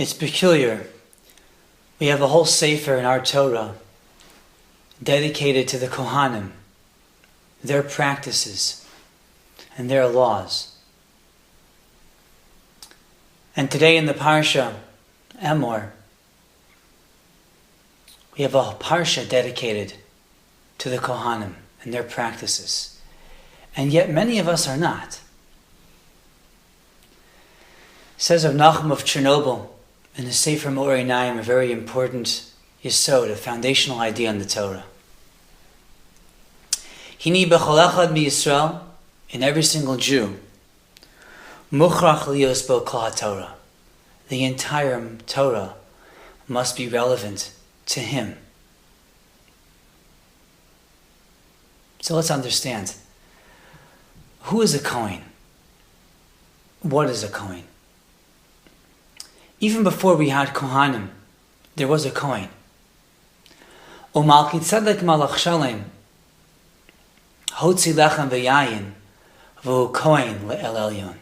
It's peculiar. We have a whole sefer in our Torah dedicated to the Kohanim, their practices, and their laws. And today in the Parsha, Emor, we have a Parsha dedicated to the Kohanim and their practices. And yet many of us are not. It says of Nachum of Chernobyl in the Sefer Me'orei Einayim, a very important yesod, a foundational idea in the Torah. Hini b'chol echad miYisrael, in every single Jew, muchrach lios bo kol haTorah. The entire Torah must be relevant to him. So let's understand. Who is a Kohen? What is a Kohen? Even before we had Kohanim, there was a Kohen. O Malki Tzedek Malach Shalem, Hotzi Lechem V'Yayin, V'hu Kohen Le'el Elyon.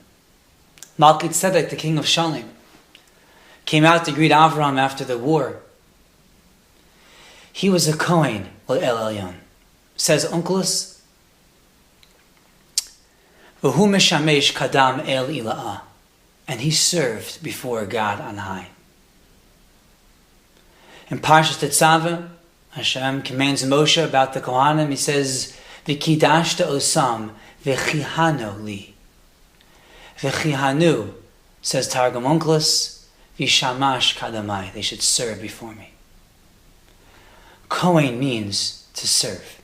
Malki Tzedek, the king of Shalem, came out to greet Avram after the war. He was a Kohen Le'el Elyon. Says Onkelos, V'hu Meshamesh Kadam El Ila'ah. And he served before God on high. In Parshas Tetzaveh, Hashem commands Moshe about the Kohanim. He says, V'kidashta osam v'chihanu li. V'chihanu, says Targum Onkelos, v'shamash kadamai. They should serve before me. Kohen means to serve.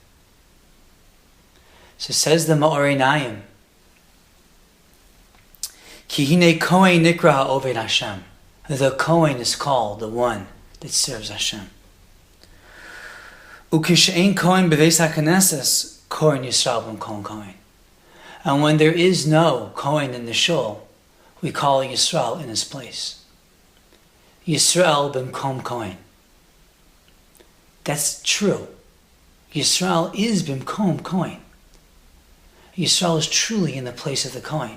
So says the Me'orei Einayim, Ki hine Kohen nikra ha'oved Hashem. The Kohen is called the one that serves Hashem. Ukishein Kohen beveis haKnesses, Kohen Yisrael b'mkom Kohen. And when there is no Kohen in the shul, we call Yisrael in his place. Yisrael b'mkom Kohen. That's true. Yisrael is b'mkom Kohen. Yisrael is truly in the place of the Kohen.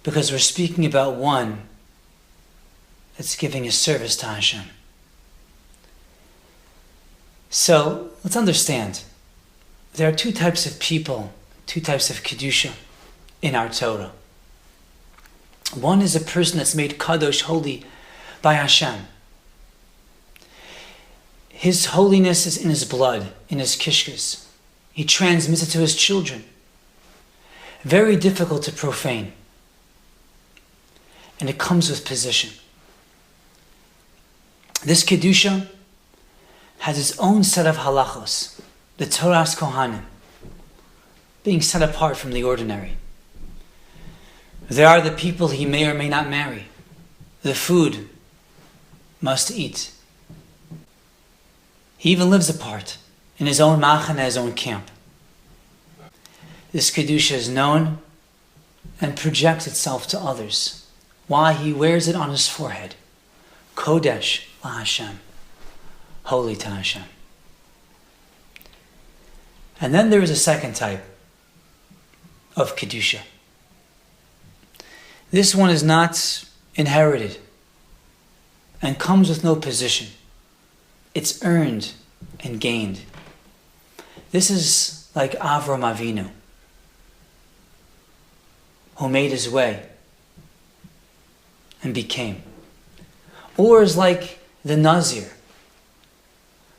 Because we're speaking about one that's giving a service to Hashem. So, let's understand. There are two types of people, two types of Kedusha in our Torah. One is a person that's made Kadosh, holy, by Hashem. His holiness is in his blood, in his kishkas. He transmits it to his children. Very difficult to profane. And it comes with position. This Kedusha has its own set of halachos, the Torah's Kohanim, being set apart from the ordinary. There are the people he may or may not marry. The food must eat. He even lives apart in his own machana, his own camp. This Kedusha is known and projects itself to others. Why? He wears it on his forehead. Kodesh la Hashem. Holy to Hashem. And then there is a second type of Kedusha. This one is not inherited and comes with no position. It's earned and gained. This is like Avram Avinu, who made his way and became. Or is like the Nazir,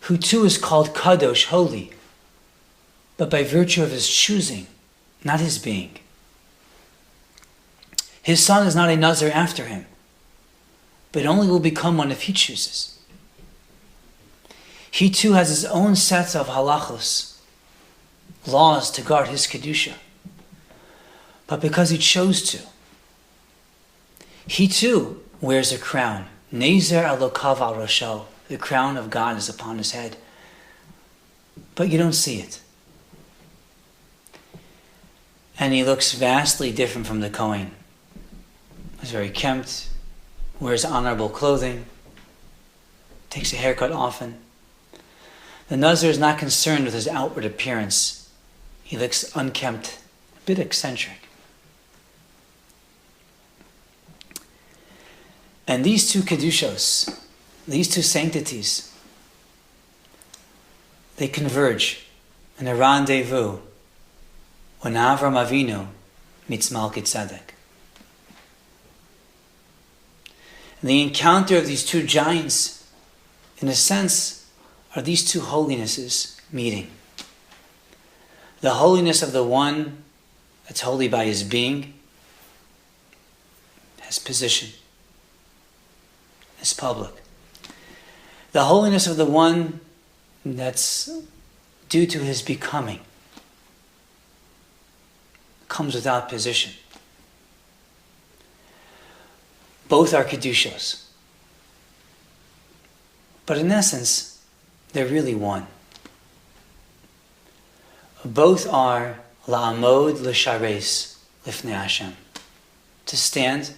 who too is called Kadosh, holy, but by virtue of his choosing, not his being. His son is not a Nazir after him, but only will become one if he chooses. He too has his own sets of halachos, laws to guard his Kedusha. But because he chose to, he too wears a crown. Nezer alokav al rosho. The crown of God is upon his head. But you don't see it. And he looks vastly different from the Kohen. He's very kempt, wears honorable clothing, takes a haircut often. The Nazir is not concerned with his outward appearance. He looks unkempt, a bit eccentric. And these two kedushos, these two sanctities, they converge in a rendezvous when Avram Avinu meets Malki Tzedek. And the encounter of these two giants, in a sense, are these two holinesses meeting. The holiness of the one that's holy by his being, his position, his public. The holiness of the one that's due to his becoming, comes without position. Both are kedushos. But in essence, they're really one. Both are la'amod l'shares lifnei Hashem, to stand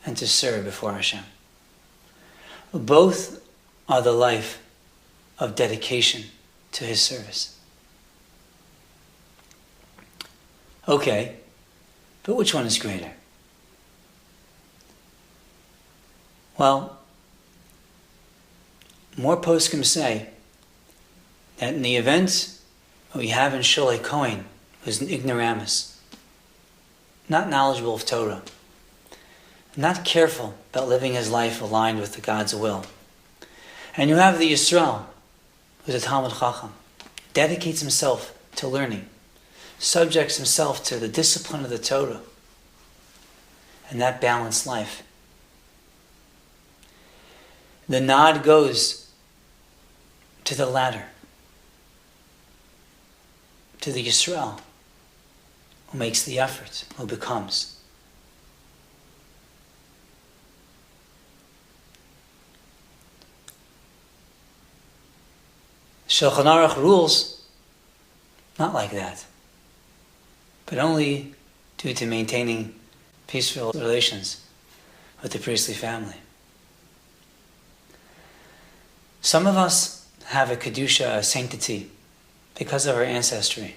and to serve before Hashem. Both are the life of dedication to His service. Okay, but which one is greater? Well, more poskim say that in the event we have in Shulei Cohen, who's an ignoramus, not knowledgeable of Torah, not careful about living his life aligned with the God's will, and you have the Yisrael, who's a Talmud Chacham, dedicates himself to learning, subjects himself to the discipline of the Torah, and that balanced life. The nod goes to the latter, to the Yisrael, who makes the effort, who becomes. Shulchan Aruch rules not like that, but only due to maintaining peaceful relations with the priestly family. Some of us have a kedusha, a sanctity, because of our ancestry.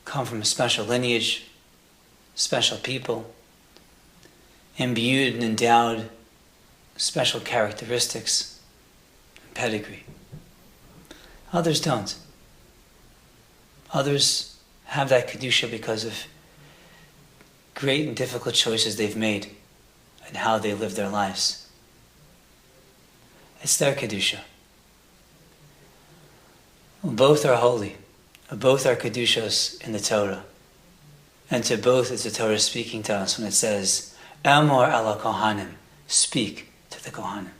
Come from a special lineage, special people, imbued and endowed special characteristics, and pedigree. Others don't. Others have that kedusha because of great and difficult choices they've made and how they live their lives. It's their kedusha. Both are holy. Both are kedushos in the Torah. And to both is the Torah speaking to us when it says, Amor ala kohanim, speak to the kohanim.